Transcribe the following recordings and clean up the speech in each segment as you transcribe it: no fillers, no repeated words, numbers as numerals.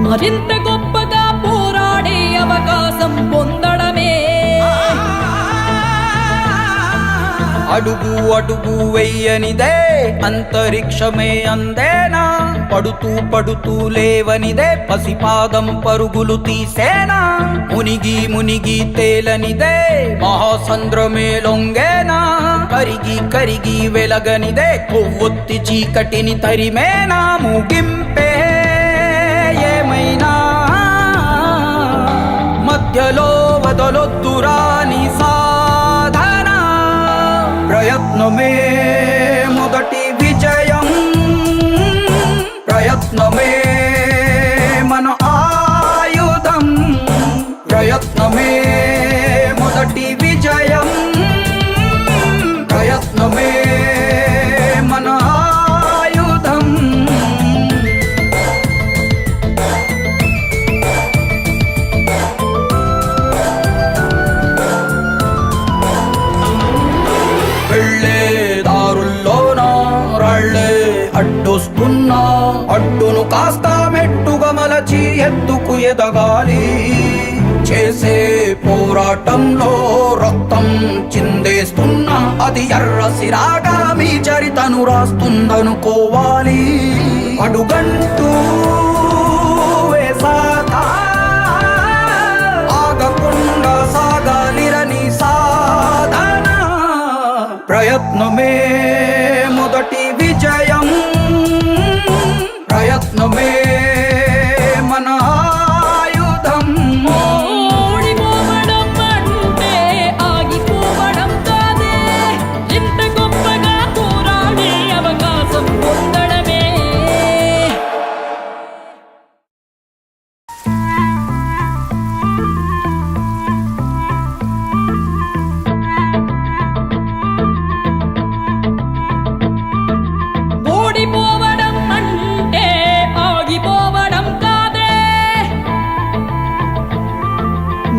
మరింత గొప్పగా పోరాడే అవకాశం పొందడమే. అడుగు అడుగు వెయ్యనిదే అంతరిక్షమే అందేనా, పడుతూ పడుతూ లేవనిదే పసిపాదం పరుగులు తీసేనా, మునిగి మునిగి తేలనిదే మహాసంద్రమే లొంగేనా, కరిగి కరిగి వెలగనిదే కొవ్వొత్తి చీకటిని తరిమేనా, ముగింపే ఏమైనా మధ్యలో వదలొద్దురాని సాధన, ప్రయత్నమే మొదటి విజయం, ప్రయత్నమే మన ఆయుధం, ప్రయత్నమే మొదటి విజయం, ప్రయత్నమే మన ఆయుధం. వెళ్ళే దారుల్లోన రాళ్ళే అడ్డొస్తున్నా, అడ్డును కాస్త మెట్టుగా మలచి ఎత్తుకు ఎదగాలి, చేసే పోరాటంలో రక్తం చిందేస్తున్నా, అది ఎర్ర సిరాగా మీ చరితను రాస్తుందనుకోవాలి, అడుగంటూ వేసాక ఆగకుండా సాగాలిరని సాధన, ప్రయత్నమే మొదటి విజయం, ప్రయత్నమే మన ఆయుధం. ఓడిపోవడం అంటే ఆగిపోవడం కాదే, ఇంత గొప్పగా పోరాడే అవకాశం పొందడమే. ఓడిపోవడం అంటే ఆగిపోవడం కాదే,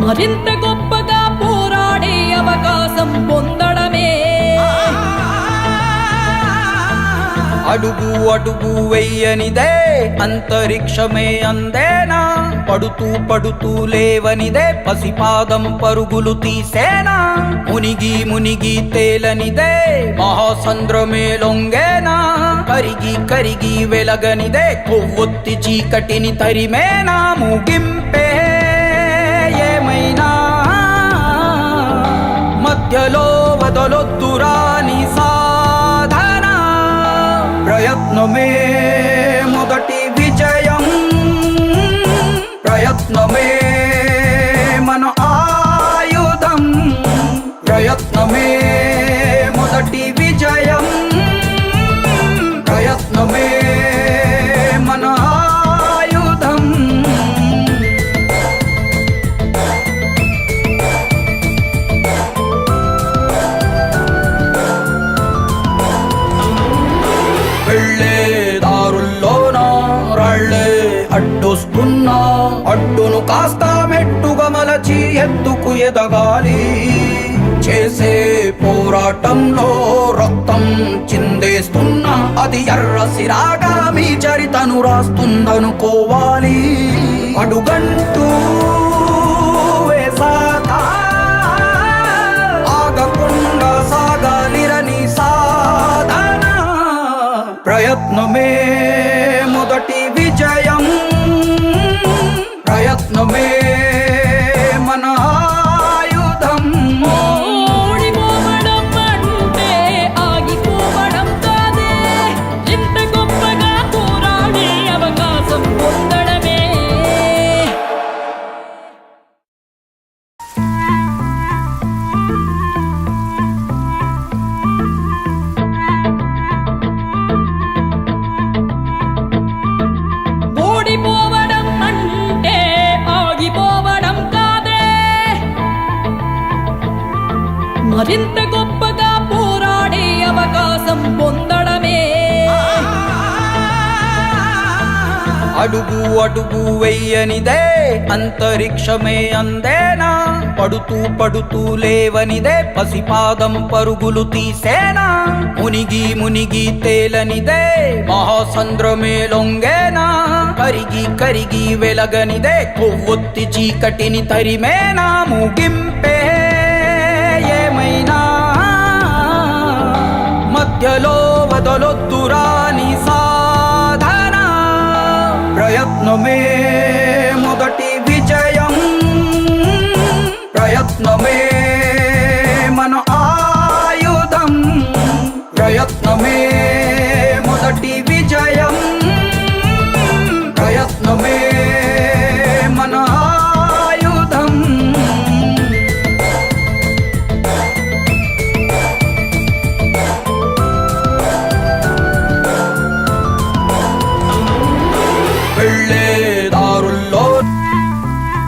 మరింత గొప్పగా పోరాడే అవకాశం పొందడమే. అడుగు అడుగు వెయ్యనిదే అంతరిక్షమే అందేనా, పడుతూ పడుతూ లేవనిదే పసిపాదం పరుగులు తీసేనా, మునిగి మునిగి తేలనిదే మహాసంద్రమే లొంగేనా, కరిగి కరిగి వెలగనిదే కొవ్వొత్తి చీకటిని తరిమేనా, ముగింపే ఏమైనా మధ్యలో వదలొద్దురాని సాధన, ప్రయత్నమే మొదటి విజయం, ప్రయత్నమే మన ఆయుధం, ప్రయత్నమే మొదటి విజయం, ప్రయత్నమే మన ఆయుధం. వెళ్ళే దారుల్లోన రాళ్ళే అడ్డొస్తున్నా, అడ్డును కాస్త మెట్టుగా మలచి ఎత్తుకు ఎదగాలి, చేసే పోరాటంలో రక్తం చిందేస్తున్నా, అది ఎర్ర సిరాగా మీ చరితను రాస్తుందనుకోవాలి, అడుగంటూ వేసాక ఆగకుండా సాగాలిరని సాధన, ప్రయత్నమే మొదటి విజయం, ప్రయత్నమే మన ఆయుధం. ఓడిపోవడం అంటే ఆగిపోవడం కాదే, ఇంత గొప్పగా పోరాడే అవకాశం పొందడమే. ఓడిపోవడం అంటే ఆగిపోవడం కాదే, మరింత గొప్పగా పోరాడే అవకాశం పొందడమే. అడుగు అడుగు వెయ్యనిదే అంతరిక్షమే అందేనా, పడుతూ పడుతూ లేవనిదే పసిపాదం పరుగులు తీసేనా, మునిగి మునిగి తేలనిదే మహాసంద్రమే లొంగేనా, కరిగి కరిగి వెలగనిదే కొవ్వొత్తి చీకటిని తరిమేనా ముగింపే ఏమైనా మధ్యలో వదలొద్దురాని సాధన ప్రయత్నమే మొదటి విజయం ప్రయత్నమే మన ఆయుధం ప్రయత్నమే మొదటి విజయం ప్రయత్నమే మన ఆయుధం వెళ్ళే